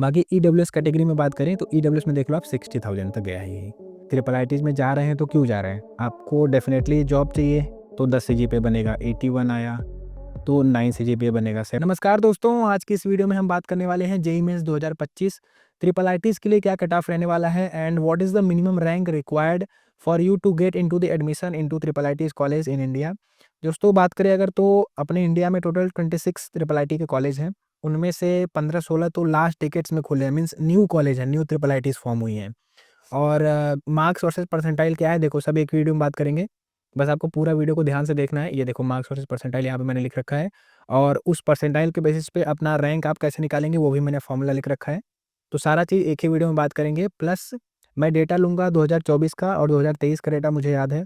बाकी EWS category में बात करें तो ईडब्ल्यूएस में देख लो आप 60,000 तक गया है ये। ट्रिपल आईटीज़ में जा रहे हैं तो क्यों जा रहे हैं? आपको डेफ़िनेटली जॉब चाहिए तो 10 सीजीपीए बनेगा, 81 आया तो 9 सीजीपीए बनेगा। से नमस्कार दोस्तों, आज की इस वीडियो में हम बात करने वाले हैं जेईई मेंस 2025 ट्रिपल आईटीज़ के लिए क्या कट ऑफ रहने वाला है and what is the minimum rank required for you to get into the admission into triple ITs college in India. दोस्तों बात करें अगर तो अपने इंडिया में टोटल 26 ट्रिपल आईटी के कॉलेज हैं। उनमें से 15-16 तो लास्ट डिकेड्स में खुले हैं, मीन्स न्यू कॉलेज है, न्यू ट्रिपल आईटीज़ फॉर्म हुई हैं। और मार्क्स वर्सेस परसेंटाइल क्या है देखो, सब एक वीडियो में बात करेंगे। बस आपको पूरा वीडियो को ध्यान से देखना है। ये देखो मार्क्स वर्सेस परसेंटाइल यहाँ पे मैंने लिख रखा है और उस परसेंटाइल के बेसिस पे अपना रैंक आप कैसे निकालेंगे वो भी मैंने फॉर्मूला लिख रखा है। तो सारा चीज़ एक ही वीडियो में बात करेंगे। प्लस मैं डेटा लूँगा 2024 का और 2023 का डेटा मुझे याद है।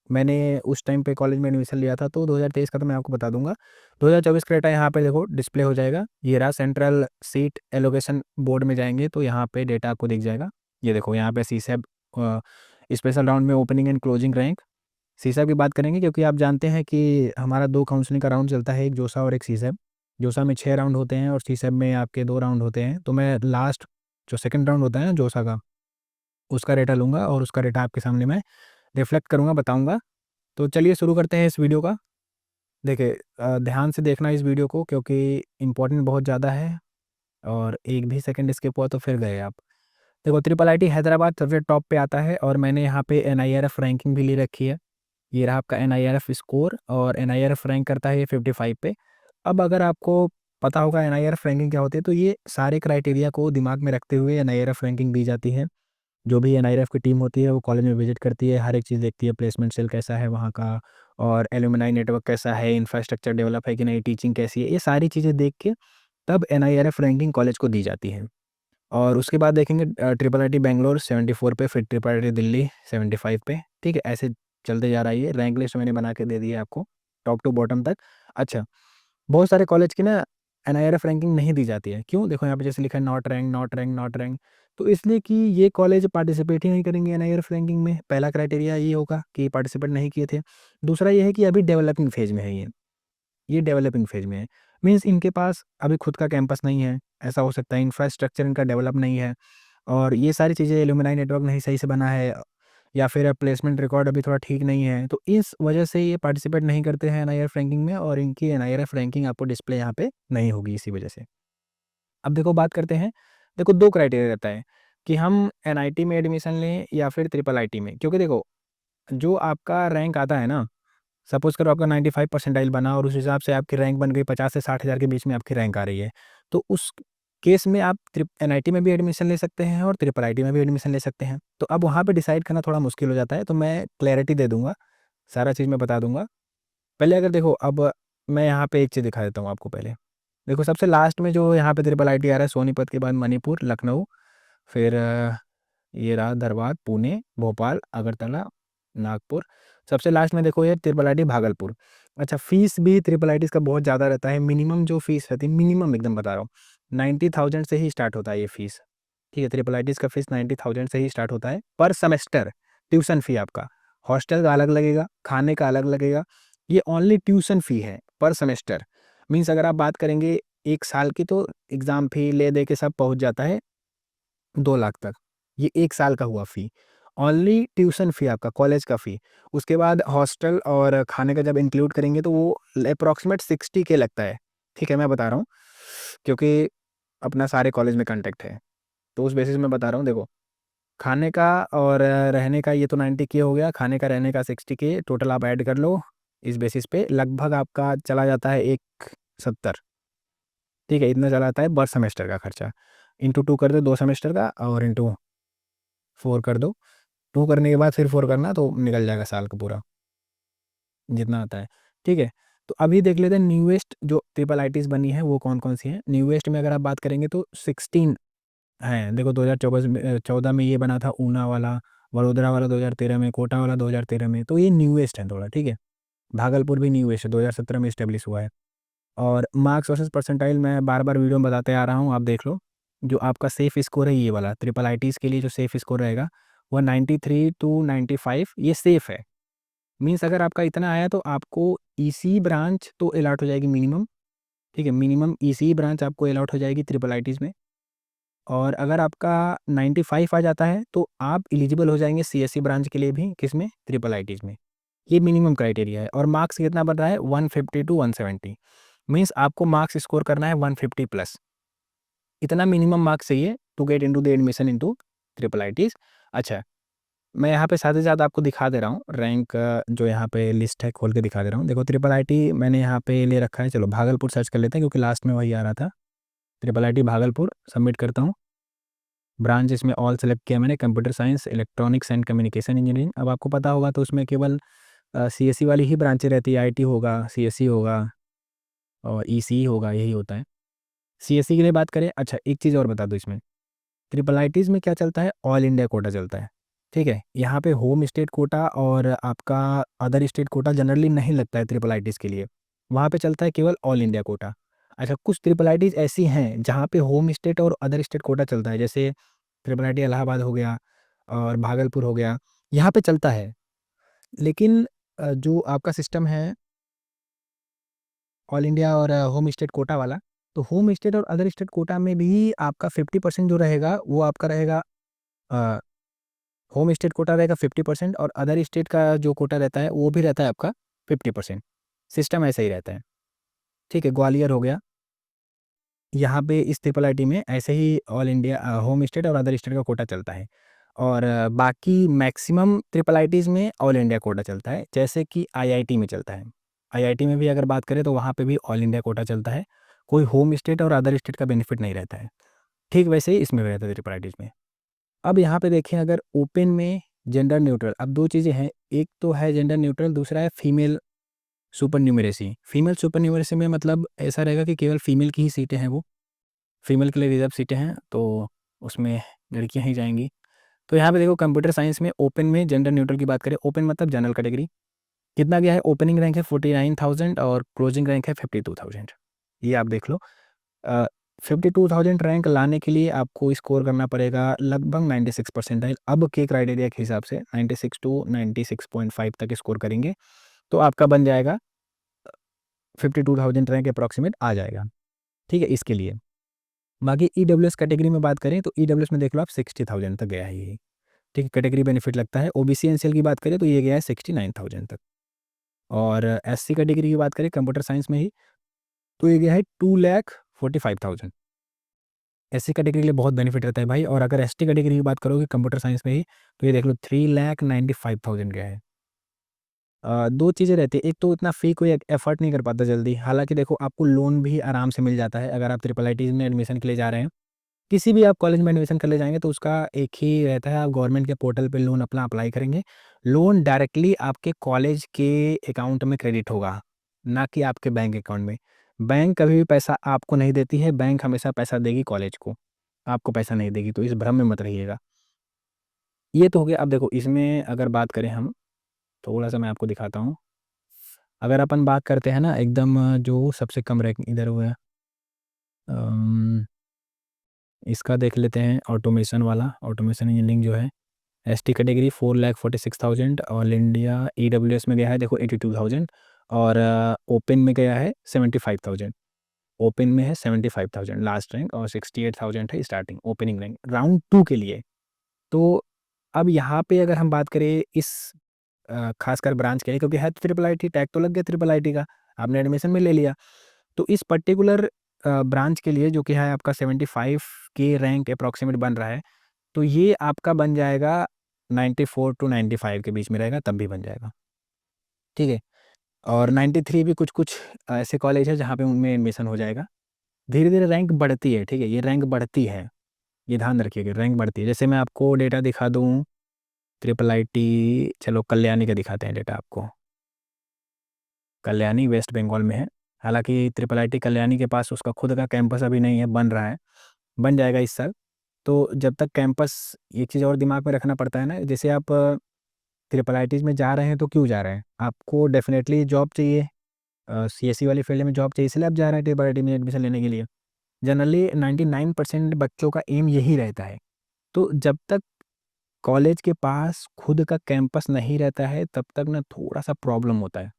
मैंने उस टाइम पे कॉलेज में एडमिशन लिया था तो 2023 का तो मैं आपको बता दूँगा। 2024 का डेटा यहाँ पे देखो डिस्प्ले हो जाएगा। ये रहा, सेंट्रल सीट एलोकेशन बोर्ड में जाएँगे तो यहाँ पे डेटा आपको दिख जाएगा। ये देखो यहाँ पे सीसैट स्पेशल राउंड में opening and closing rank. CSAT की बात करेंगे क्योंकि आप जानते हैं कि हमारा 2 काउंसलिंग का राउंड चलता है, एक जोसा और एक सीसैट। जोसा में 6 राउंड होते हैं और सीसैट में आपके 2 राउंड होते हैं। तो मैं लास्ट जो सेकंड राउंड होता है ना जोसा का, उसका डेटा लूँगा और उसका डेटा आपके सामने मैं रिफ्लेक्ट करूँगा, बताऊँगा। तो चलिए शुरू करते हैं इस वीडियो का। देखिए ध्यान से देखना इस वीडियो को क्योंकि इम्पोर्टेंट बहुत ज़्यादा है और एक भी सेकंड स्किप हुआ तो फिर गए आप। देखो ट्रिपल आईटी हैदराबाद सबसे टॉप पे आता है और मैंने यहाँ पे एनआईआरएफ रैंकिंग भी ले रखी है। ये रहा आपका एनआईआरएफ स्कोर और एनआईआरएफ रैंक करता है ये 55 पे। अब अगर आपको पता होगा एनआईआरएफ रैंकिंग क्या होती है तो ये सारे क्राइटेरिया को दिमाग में रखते हुए एनआईआरएफ रैंकिंग दी जाती है। जो भी एनआईआरएफ की टीम होती है वो कॉलेज में विजिट करती है, हर एक चीज़ देखती है, प्लेसमेंट सेल कैसा है वहाँ का और एलुमनाई नेटवर्क कैसा है, इंफ्रास्ट्रक्चर डेवलप है कि नहीं, टीचिंग कैसी है, ये सारी चीज़ें देख के तब एनआईआरएफ रैंकिंग कॉलेज को दी जाती है। और उसके बाद देखेंगे ट्रिपल आईटी बैंगलोर 74 पे, फिर ट्रिपल आईटी दिल्ली 75 पे, ठीक है? ऐसे चलते जा रहा है ये। रैंक लिस्ट मैंने बना के दे दी है आपको, टॉप टू बॉटम तक। अच्छा, बहुत सारे कॉलेज की ना एनआईआरएफ रैंकिंग नहीं दी जाती है। क्यों? देखो यहाँ पे जैसे लिखा है not rank, not rank, not rank. तो इसलिए कि ये कॉलेज पार्टिसिपेट ही नहीं करेंगे एनआईआरएफ रैंकिंग में। पहला क्राइटेरिया ये होगा कि पार्टिसिपेट नहीं किए थे। दूसरा ये है कि अभी डेवलपिंग फेज़ में है ये डेवलपिंग फेज़ में है। मीन्स इनके पास अभी खुद का कैंपस नहीं है, ऐसा हो सकता है, इंफ्रास्ट्रक्चर इनका डेवलप नहीं है और ये सारी चीज़ें, एलुमनाई नेटवर्क नहीं सही से बना है या फिर प्लेसमेंट रिकॉर्ड अभी थोड़ा ठीक नहीं है। तो इस वजह से ये पार्टिसिपेट नहीं करते हैं एनआईआरएफ रैंकिंग में और इनकी एनआईआरएफ रैंकिंग आपको डिस्प्ले यहाँ पे नहीं होगी इसी वजह से। अब देखो बात करते हैं, देखो 2 क्राइटेरिया रहता है कि हम एनआईटी में एडमिशन लें या फिर ट्रिपल आईटी में। क्योंकि देखो, जो आपका रैंक आता है ना, सपोज़ करो आपका 95 परसेंटाइल बना और उस हिसाब से आपकी रैंक बन गई 50 से 60 हज़ार के बीच में आपकी रैंक आ रही है। तो उस केस में आप एनआईटी में भी एडमिशन ले सकते हैं और ट्रिपल आईटी में भी एडमिशन ले सकते हैं। तो अब वहाँ पे डिसाइड करना थोड़ा मुश्किल हो जाता है, तो मैं क्लैरिटी दे दूँगा, सारा चीज़ मैं बता दूँगा। पहले अगर देखो, अब मैं यहाँ पे एक चीज़ दिखा देता हूँ आपको पहले। देखो सबसे लास्ट में जो यहाँ पे ट्रिपल आईटी आ रहा है, सोनीपत के बाद मणिपुर, लखनऊ, फिर ये रहा धनबाद, पुणे, भोपाल, अगरतला, नागपुर। सबसे लास्ट में देखो ये ट्रिपल आईटी भागलपुर। अच्छा, फ़ीस भी ट्रिपल आईटीज़ का बहुत ज़्यादा रहता है। मिनिमम जो फ़ीस रहती है, मिनिमम एकदम बता रहा हूँ, 90,000 से ही स्टार्ट होता है ये फ़ीस। ठीक है, ट्रिपल आईटीज़ का फ़ीस 90,000 से ही स्टार्ट होता है पर सेमेस्टर। ट्यूशन फ़ी आपका, हॉस्टल का अलग लगेगा, खाने का अलग लगेगा। ये ओनली ट्यूशन फ़ी है पर सेमेस्टर। मीन्स अगर आप बात करेंगे 1 साल की तो एग्ज़ाम फ़ी ले दे के सब पहुँच जाता है 2 लाख तक। ये 1 साल का हुआ फ़ी। ओनली ट्यूशन फ़ी आपका, कॉलेज का फ़ी। उसके बाद हॉस्टल और खाने का जब इंक्लूड करेंगे तो वो अप्रॉक्सिमेट 60 के लगता है। ठीक है, मैं बता रहा हूँ क्योंकि अपना सारे कॉलेज में कॉन्टैक्ट है। तो उस बेसिस में बता रहा हूँ, देखो खाने का और रहने का ये तो 90 के हो गया, खाने का रहने का 60 के टोटल आप ऐड कर लो। इस बेसिस पे लगभग आपका चला जाता है 170। ठीक है, इतना चला जाता है पर सेमेस्टर का खर्चा। इंटू 2 कर दो 2 सेमेस्टर का और इंटू 4 कर दो। 2 करने के बाद फिर 4 करना तो निकल जाएगा साल का पूरा, जितना आता है। ठीक है, तो अभी देख लेते हैं न्यूएस्ट जो ट्रिपल आईटीज़ बनी है वो कौन-कौन सी हैं। न्यूएस्ट में अगर आप बात करेंगे तो 16 हैं। देखो 2024 में 14 में ये बना था ऊना वाला, वडोदरा वाला 2013 में, कोटा वाला 2013 में, तो ये न्यूएस्ट है थोड़ा, ठीक है। भागलपुर भी न्यूएस्ट है, 2017 में एस्टेब्लिश हुआ है। और मार्क्स वर्सेस परसेंटाइल मैं बार-बार वीडियो में बताते आ रहा हूँ, आप देख लो। जो आपका सेफ स्कोर है ये वाला, ट्रिपल आईटीज़ के लिए जो सेफ स्कोर रहेगा, वो 93 टू 95 ये सेफ है। मीन्स अगर आपका इतना आया तो आपको ईसी ब्रांच तो अलॉट हो जाएगी मिनिमम, ठीक है? मिनिमम ईसी ब्रांच आपको अलॉट हो जाएगी ट्रिपल आईटीज़ में। और अगर आपका 95 आ जाता है तो आप एलिजिबल हो जाएंगे सीएससी ब्रांच के लिए भी, किसमें, ट्रिपल आईटीज में। ये मिनिमम क्राइटेरिया है। और मार्क्स कितना बन रहा है, 150 टू 170, मीन्स आपको मार्क्स स्कोर करना है 150 प्लस। इतना मिनिमम मार्क्स चाहिए to get into the admission into triple ITs. अच्छा, मैं यहाँ पे साथ ही साथ आपको दिखा दे रहा हूँ रैंक, जो यहाँ पे लिस्ट है खोल के दिखा दे रहा हूँ। देखो ट्रिपल आईटी मैंने यहाँ पे ले रखा है, चलो भागलपुर सर्च कर लेते हैं क्योंकि लास्ट में वही आ रहा था। ट्रिपल आईटी भागलपुर सबमिट करता हूँ। ब्रांच इसमें ऑल सेलेक्ट किया मैंने, computer science, electronics and communication engineering. अब आपको पता होगा तो उसमें केवल सीएससी वाली ही ब्रांचें रहती है, आईटी होगा, सीएससी होगा और ईसी होगा, यही होता है। सीएससी के लिए बात करें, अच्छा एक चीज़ और बता दूँ इसमें, ट्रिपल आईटीज़ में क्या चलता है, ऑल इंडिया कोटा चलता है। ठीक है, यहाँ पे होम स्टेट कोटा और आपका अदर स्टेट कोटा जनरली नहीं लगता है ट्रिपल आईटीज़ के लिए, वहाँ पे चलता है केवल ऑल इंडिया कोटा। अच्छा, कुछ ट्रिपल आईटीज़ ऐसी हैं जहाँ पे होम स्टेट और अदर स्टेट कोटा चलता है, जैसे ट्रिपल आईटी इलाहाबाद हो गया और भागलपुर हो गया, यहाँ पे चलता है। लेकिन जो आपका सिस्टम है ऑल इंडिया और होम स्टेट कोटा वाला, तो होम स्टेट और अदर स्टेट कोटा में भी आपका 50% जो रहेगा वो आपका रहेगा, होम स्टेट कोटा रहेगा 50% और अदर स्टेट का जो कोटा रहता है वो भी रहता है आपका 50%। सिस्टम ऐसा ही रहता है। ठीक है, ग्वालियर हो गया, यहाँ पे इस ट्रिपल आईटी में ऐसे ही ऑल इंडिया होम स्टेट और अदर स्टेट का कोटा चलता है। और बाकी मैक्सिमम ट्रिपल आईटीज़ में ऑल इंडिया कोटा चलता है, जैसे कि आईआईटी में चलता है। आईआईटी में भी अगर बात करें तो वहाँ पे भी ऑल इंडिया कोटा चलता है, कोई होम स्टेट और अदर स्टेट का बेनिफिट नहीं रहता है। ठीक वैसे ही इसमें भी रहता है ट्रिपल आईटीज़ में। अब यहाँ पे देखें, अगर ओपन में जेंडर न्यूट्रल, अब दो चीज़ें हैं, एक तो है जेंडर न्यूट्रल, दूसरा है female super numeracy. Female super numeracy में मतलब ऐसा रहेगा कि केवल फीमेल की ही सीटें हैं, वो फीमेल के लिए रिजर्व सीटें हैं, तो उसमें लड़कियां ही जाएंगी। तो यहाँ पे देखो कंप्यूटर साइंस में ओपन में जेंडर न्यूट्रल की बात करें, ओपन मतलब जनरल कैटेगरी, कितना गया है, ओपनिंग रैंक है 49,000 और क्लोजिंग रैंक है 52,000। ये आप देख लो, 52,000 रैंक लाने के लिए आपको स्कोर करना पड़ेगा लगभग 96 परसेंटाइल। अब के क्राइटेरिया के हिसाब से 96 टू 96.5 तक स्कोर करेंगे तो आपका बन जाएगा 52,000 रैंक अप्रॉक्सीमेट आ जाएगा। ठीक है, इसके लिए। बाकी ईडब्ल्यूएस कैटेगरी में बात करें तो ईडब्ल्यूएस में देख लो आप 60,000 तक गया है ये। ठीक है, कैटेगरी बेनिफिट लगता है। ओबीसी एनसीएल की बात करें तो ये गया है 69,000 तक। और एससी कैटेगरी की बात करें कंप्यूटर साइंस में ही, तो ये गया है 2,45,000। एससी कैटेगरी के लिए बहुत बेनिफिट रहता है भाई। और अगर एसटी कैटेगरी की बात करोगे कंप्यूटर साइंस में ही, तो ये देख लो 3,95,000 गया है। दो चीज़ें रहती है, एक तो इतना फ़ी कोई एफर्ट नहीं कर पाता जल्दी, हालांकि देखो आपको लोन भी आराम से मिल जाता है अगर आप ट्रिपल आईटीज़ में एडमिशन के लिए जा रहे हैं। किसी भी आप कॉलेज में एडमिशन कर ले जाएंगे तो उसका एक ही रहता है, आप गवर्नमेंट के पोर्टल पे लोन अपना अप्लाई करेंगे, लोन डायरेक्टली आपके कॉलेज के अकाउंट में क्रेडिट होगा, ना कि आपके बैंक अकाउंट में। बैंक कभी भी पैसा आपको नहीं देती है, बैंक हमेशा पैसा देगी कॉलेज को, आपको पैसा नहीं देगी, तो इस भ्रम में मत रहिएगा। ये तो हो गया। अब देखो इसमें अगर बात करें हम, थोड़ा सा मैं आपको दिखाता हूँ। अगर अपन बात करते हैं ना एकदम जो सबसे कम रैंक इधर हुआ है, इसका देख लेते हैं ऑटोमेशन वाला, ऑटोमेशन इंजीनियरिंग जो है, ST category 4,46,000, all India EWS में गया है देखो 82,000 और ओपन में गया है 75,000। ओपन में है 75,000 लास्ट रैंक और 68,000 है स्टार्टिंग ओपनिंग रैंक राउंड 2 के लिए। तो अब यहाँ पे अगर हम बात करें इस खासकर ब्रांच के लिए, क्योंकि है ट्रिपल आई टी, टैग तो लग गया ट्रिपल आई टी का, आपने एडमिशन में ले लिया, तो इस पर्टिकुलर ब्रांच के लिए जो कि है आपका 75 के रैंक अप्रॉक्सीमेट बन रहा है, तो ये आपका बन जाएगा 94 टू 95 के बीच में रहेगा, तब भी बन जाएगा। ठीक है, और 93 भी कुछ कुछ ऐसे कॉलेज है जहाँ पे उनमें एडमिशन हो जाएगा। धीरे धीरे रैंक बढ़ती है, ठीक है, ये रैंक बढ़ती है, ये ध्यान रखिएगा, रैंक बढ़ती है। जैसे मैं आपको डेटा दिखा दूँ, ट्रिपल आई टी, चलो कल्याणी का दिखाते हैं डेटा आपको। कल्याणी वेस्ट बंगाल में है, हालांकि ट्रिपल आई टी कल्याणी के पास उसका खुद का कैंपस अभी नहीं है, बन रहा है, बन जाएगा इस साल। तो जब तक कैंपस, एक चीज़ और दिमाग में रखना पड़ता है ना, जैसे आप ट्रिपल आईटीज़ में जा रहे हैं तो क्यों जा रहे हैं, आपको डेफिनेटली जॉब चाहिए, सीएससी वाली फील्ड में जॉब चाहिए, इसलिए आप जा रहे हैं ट्रिपल आईटी में एडमिशन लेने के लिए। जनरली 99% बच्चों का एम यही रहता है। तो जब तक कॉलेज के पास खुद का कैंपस नहीं रहता है तब तक ना थोड़ा सा प्रॉब्लम होता है,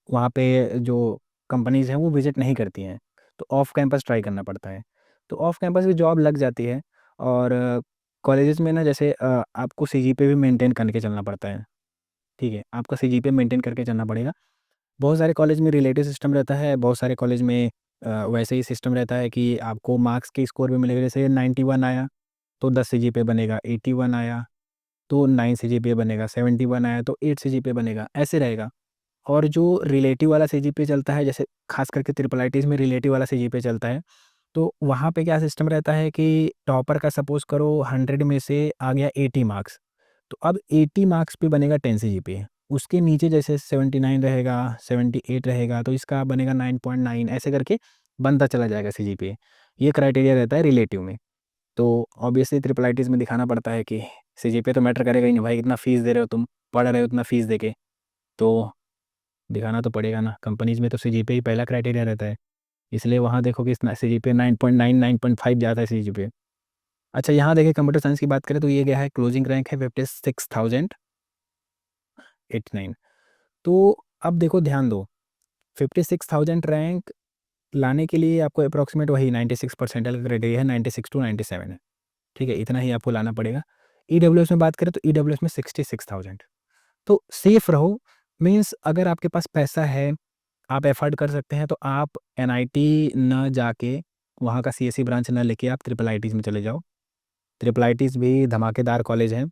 वहाँ पे जो कंपनीज़ हैं वो विजिट नहीं करती हैं, तो ऑफ कैंपस ट्राई करना पड़ता है। तो ऑफ कैंपस भी जॉब लग जाती है। और कॉलेजेस में ना जैसे आपको सीजीपीए भी मेंटेन करके चलना पड़ता है, ठीक है, आपका सीजीपीए मेंटेन करके चलना पड़ेगा। बहुत सारे कॉलेज में रिलेटिव सिस्टम रहता है, बहुत सारे कॉलेज में वैसे ही सिस्टम रहता है कि आपको मार्क्स के स्कोर भी मिलेगा। जैसे 91 आया तो 10 सीजीपीए बनेगा, 81 आया तो 9 सीजीपीए बनेगा, 71 आया तो 8 सीजीपीए बनेगा, ऐसे रहेगा। और जो रिलेटिव वाला सीजीपीए चलता है, जैसे खास करके ट्रिपल आईटीज़ में रिलेटिव वाला सीजीपीए चलता है, तो वहाँ पे क्या सिस्टम रहता है कि टॉपर का सपोज़ करो 100 में से आ गया 80 मार्क्स, तो अब 80 मार्क्स पे बनेगा 10 सीजीपीए। उसके नीचे जैसे 79 रहेगा, 78 रहेगा, तो इसका बनेगा 9.9, ऐसे करके बनता चला जाएगा सीजीपीए। ये क्राइटेरिया रहता है रिलेटिव में। तो ऑब्वियसली ट्रिपल आईटीज़ में दिखाना पड़ता है कि सीजीपीए तो मैटर करेगा ही नहीं भाई, इतना फ़ीस दे रहे हो तुम, पढ़ रहे हो इतना फ़ीस दे के, तो दिखाना तो पड़ेगा ना। कंपनीज़ में तो सीजीपीए ही पहला क्राइटेरिया रहता है, इसलिए वहाँ देखो कि सीजीपीए 9.9, 9.5 जाता है सीजीपीए। अच्छा, यहाँ देखिए कंप्यूटर साइंस की बात करें तो ये गया है, क्लोजिंग रैंक है 56,089। तो अब देखो ध्यान दो, 56,000 रैंक लाने के लिए आपको अप्रॉक्सीमेट वही 96 परसेंटाइल का क्राइटेरिया है, 96 टू 97 है, ठीक है, इतना ही आपको लाना पड़ेगा। ईडब्ल्यूएस में बात करें तो ईडब्ल्यूएस में 66,000, तो सेफ रहो। मीन्स अगर आपके पास पैसा है, आप एफर्ड कर सकते हैं, तो आप एनआईटी न जाके, वहाँ का सीएसई ब्रांच न लेके आप ट्रिपल आईटीज़ में चले जाओ। ट्रिपल आईटीज़ भी धमाकेदार कॉलेज हैं,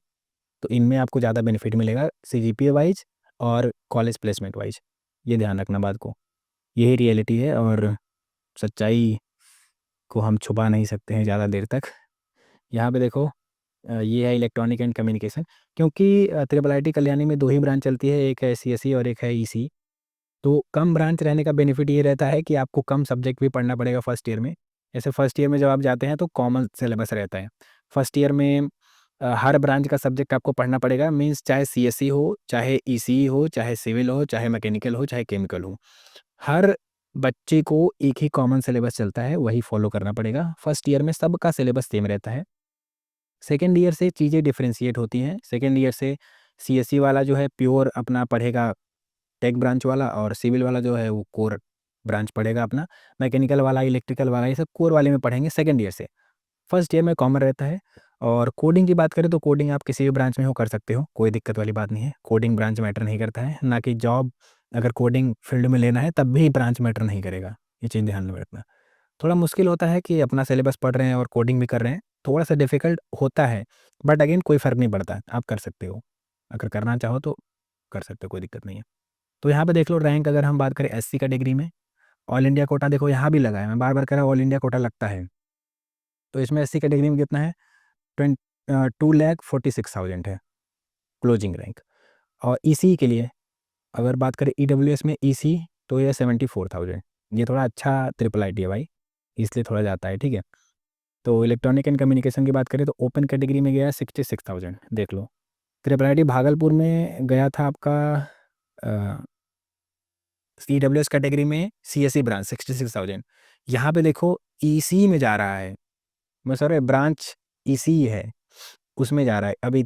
तो इनमें आपको ज़्यादा बेनिफिट मिलेगा सीजीपीए वाइज और कॉलेज प्लेसमेंट वाइज। ये ध्यान रखना बात को, यही रियलिटी है और सच्चाई को हम छुपा नहीं सकते हैं ज़्यादा देर तक। यहाँ पे देखो ये है इलेक्ट्रॉनिक एंड कम्युनिकेशन, क्योंकि ट्रिपल आईटी कल्याणी में 2 ही ब्रांच चलती है, एक है सीएसई और एक है ईसी। तो कम ब्रांच रहने का बेनिफिट ये रहता है कि आपको कम सब्जेक्ट भी पढ़ना पड़ेगा फर्स्ट ईयर में। जैसे फर्स्ट ईयर में जब आप जाते हैं तो कॉमन सिलेबस रहता है। फर्स्ट ईयर में हर ब्रांच का सब्जेक्ट आपको पढ़ना पड़ेगा, मीन्स चाहे सीएसई हो, चाहे ईसीई हो, चाहे सिविल हो, चाहे मैकेनिकल हो, चाहे केमिकल हो। हर बच्चे को एक ही कॉमन सिलेबस चलता है, वही फॉलो करना पड़ेगा। फर्स्ट ईयर में सबका सिलेबस सेम रहता है। सेकेंड ईयर से चीज़ें डिफरेंशिएट होती हैं। सेकेंड ईयर से सीएसई वाला जो है प्योर अपना पढ़ेगा टेक ब्रांच वाला, और सिविल वाला जो है वो कोर ब्रांच पढ़ेगा अपना। मैकेनिकल वाला, इलेक्ट्रिकल वाला, ये सब कोर वाले में पढ़ेंगे सेकेंड ईयर से। फर्स्ट ईयर में कॉमन रहता है। और कोडिंग की बात करें तो कोडिंग आप किसी भी ब्रांच में हो कर सकते हो, कोई दिक्कत वाली बात नहीं है। कोडिंग ब्रांच मैटर नहीं करता है, ना कि जॉब अगर कोडिंग फील्ड में लेना है तब भी ब्रांच मैटर नहीं करेगा। ये चीज़ ध्यान में रखना। थोड़ा मुश्किल होता है कि अपना सिलेबस पढ़ रहे हैं और कोडिंग भी कर रहे हैं, थोड़ा सा डिफ़िकल्ट होता है, बट अगेन कोई फ़र्क नहीं पड़ता, आप कर सकते हो। अगर करना चाहो तो कर सकते हो, कोई दिक्कत नहीं है। तो यहाँ पे देख लो रैंक, अगर हम बात करें एससी कैटेगरी में, ऑल इंडिया कोटा देखो यहाँ भी लगा है, मैं बार-बार कह रहा हूँ ऑल इंडिया कोटा लगता है। तो इसमें एससी कैटेगरी में कितना है, 2,46,000 है क्लोजिंग रैंक। और ईसीई के लिए अगर बात करें ईडब्ल्यूएस में ईसी, तो ये 74,000। ये थोड़ा अच्छा ट्रिपल आईटी है भाई, इसलिए थोड़ा जाता है, ठीक है। तो इलेक्ट्रॉनिक एंड कम्युनिकेशन की बात करें तो ओपन कैटेगरी में गया है 66,000, देख लो। ट्रिपल आईटी भागलपुर में गया था आपका ईडब्ल्यूएस कैटेगरी में सीएसई ब्रांच 66,000। यहाँ पे देखो ईसी में जा रहा है, मैं सर ब्रांच ईसी है उसमें जा रहा है। अभी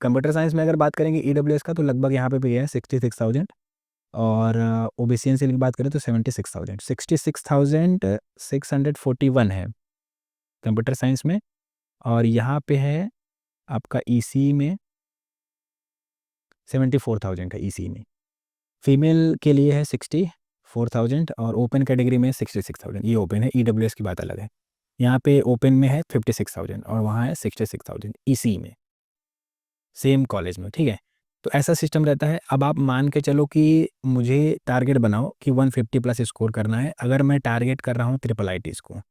कंप्यूटर साइंस में अगर बात करेंगे ईडब्ल्यूएस का, तो लगभग यहाँ पे भी गया है 66,000। और ओबीसी एनसीएल की बात करें तो 76,000, 66,641 है कंप्यूटर साइंस में। और यहाँ पे है आपका ईसी में 74,000 है ईसी में। फीमेल के लिए है 64,000 और ओपन कैटेगरी में 66,000। ये ओपन है, ईडब्ल्यूएस की बात अलग है। यहाँ पे ओपन में है 56,000 और वहाँ है 66,000 ईसी में, सेम कॉलेज में, ठीक है। तो ऐसा सिस्टम रहता है। अब आप मान के चलो कि मुझे टारगेट बनाओ कि 150 प्लस स्कोर करना है। अगर मैं टारगेट कर रहा हूँ ट्रिपल आईटीज़ को,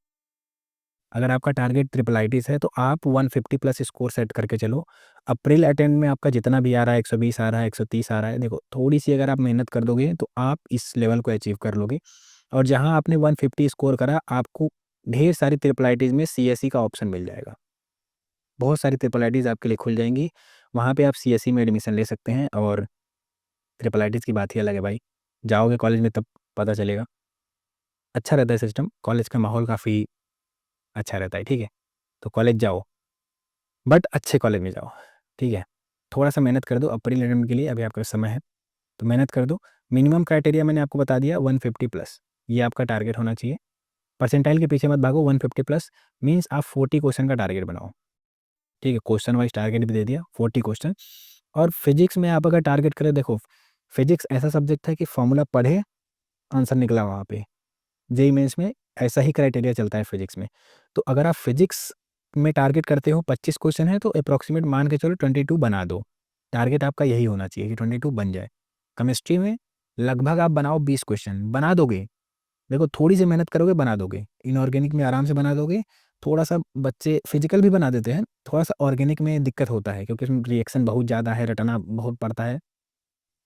अगर आपका टारगेट ट्रिपल आईटीज़ है तो आप 150 प्लस स्कोर सेट करके चलो। अप्रैल अटेम्प्ट में आपका जितना भी आ रहा है, 120 आ रहा है, 130 आ रहा है, देखो थोड़ी सी अगर आप मेहनत कर दोगे तो आप इस लेवल को अचीव कर लोगे। और जहाँ आपने 150 स्कोर करा, आपको ढेर सारी ट्रिपल आईटीज़ में सीएसई का ऑप्शन मिल जाएगा। बहुत सारी ट्रिपल आईटीज़ आपके लिए खुल जाएंगी, वहाँ पे आप सीएसई में एडमिशन ले सकते हैं। और ट्रिपल आईटीज़ की बात ही अलग है भाई, जाओगे कॉलेज में तब पता चलेगा। अच्छा रहता है सिस्टम, कॉलेज का माहौल काफ़ी अच्छा रहता है, ठीक है। तो कॉलेज जाओ, बट अच्छे कॉलेज में जाओ, ठीक है। थोड़ा-सा मेहनत कर दो अप्रैल अटेम्प्ट के लिए, अभी आपका समय है, तो मेहनत कर दो। मिनिमम क्राइटेरिया मैंने आपको बता दिया 150 प्लस, ये आपका टारगेट होना चाहिए। परसेंटाइल के पीछे मत भागो, 150 प्लस मीन्स आप 40 क्वेश्चन का टारगेट बनाओ, ठीक है। क्वेश्चन वाइज टारगेट भी दे दिया 40 क्वेश्चन। और फिजिक्स में आप अगर टारगेट करें, देखो फिजिक्स ऐसा सब्जेक्ट है कि फॉर्मूला पढ़े आंसर निकला वहाँ पे। जेई मेंस में ऐसा ही क्राइटेरिया चलता है फिजिक्स में। तो अगर आप फिजिक्स में टारगेट करते हो 25 क्वेश्चन है तो अप्रॉक्सीमेट मान के चलो 22 बना दो। टारगेट आपका यही होना चाहिए कि 22 बन जाए। केमिस्ट्री में लगभग आप बनाओ 20 क्वेश्चन, बना दोगे। देखो थोड़ी सी मेहनत करोगे बना दोगे, इनऑर्गेनिक में आराम से बना दोगे। थोड़ा सा बच्चे फिजिकल भी बना देते हैं, थोड़ा सा ऑर्गेनिक में दिक्कत होता है क्योंकि उसमें रिएक्शन बहुत ज़्यादा है, रटना बहुत पड़ता है,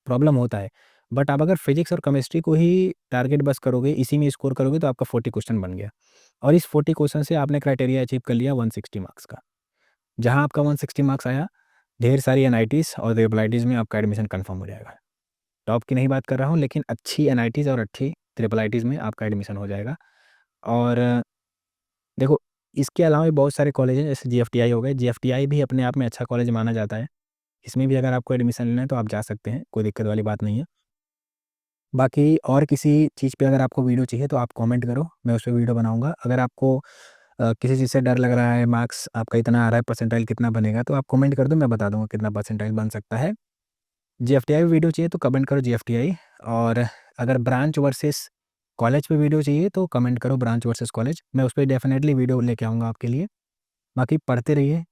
प्रॉब्लम होता है। बट आप अगर फिजिक्स और केमिस्ट्री को ही टारगेट बस करोगे, इसी में स्कोर करोगे तो आपका 40 क्वेश्चन बन गया। और इस 40 क्वेश्चन से आपने क्राइटेरिया अचीव कर लिया 160 मार्क्स का। जहाँ आपका 160 मार्क्स आया, ढेर सारी एनआईटीज़ और ट्रिपल में आपका एडमिशन कन्फर्म हो जाएगा। टॉप की नहीं बात कर रहा हूँ, लेकिन अच्छी एनआईटीज़ और अच्छी ट्रिपल में आपका एडमिशन हो जाएगा। और देखो इसके अलावा भी बहुत सारे कॉलेज हैं, जैसे जीएफटीआई हो गए। जीएफटीआई भी अपने आप में अच्छा कॉलेज माना जाता है। इसमें भी अगर आपको एडमिशन लेना है तो आप जा सकते हैं, कोई दिक्कत वाली बात नहीं है। बाकी और किसी चीज़ पे अगर आपको वीडियो चाहिए तो आप कमेंट करो, मैं उस पे वीडियो बनाऊँगा। अगर आपको किसी चीज़ से डर लग रहा है, मार्क्स आपका इतना आ रहा है, परसेंटाइल कितना बनेगा, तो आप कमेंट कर दो, मैं बता दूँगा कितना परसेंटाइल बन सकता है। जीएफटीआई पे वीडियो चाहिए तो कमेंट करो जीएफटीआई। और अगर ब्रांच वर्सेस कॉलेज पे वीडियो चाहिए तो कमेंट करो ब्रांच वर्सेस कॉलेज, मैं उस पे डेफिनेटली वीडियो लेके आऊँगा आपके लिए। बाकी पढ़ते रहिए,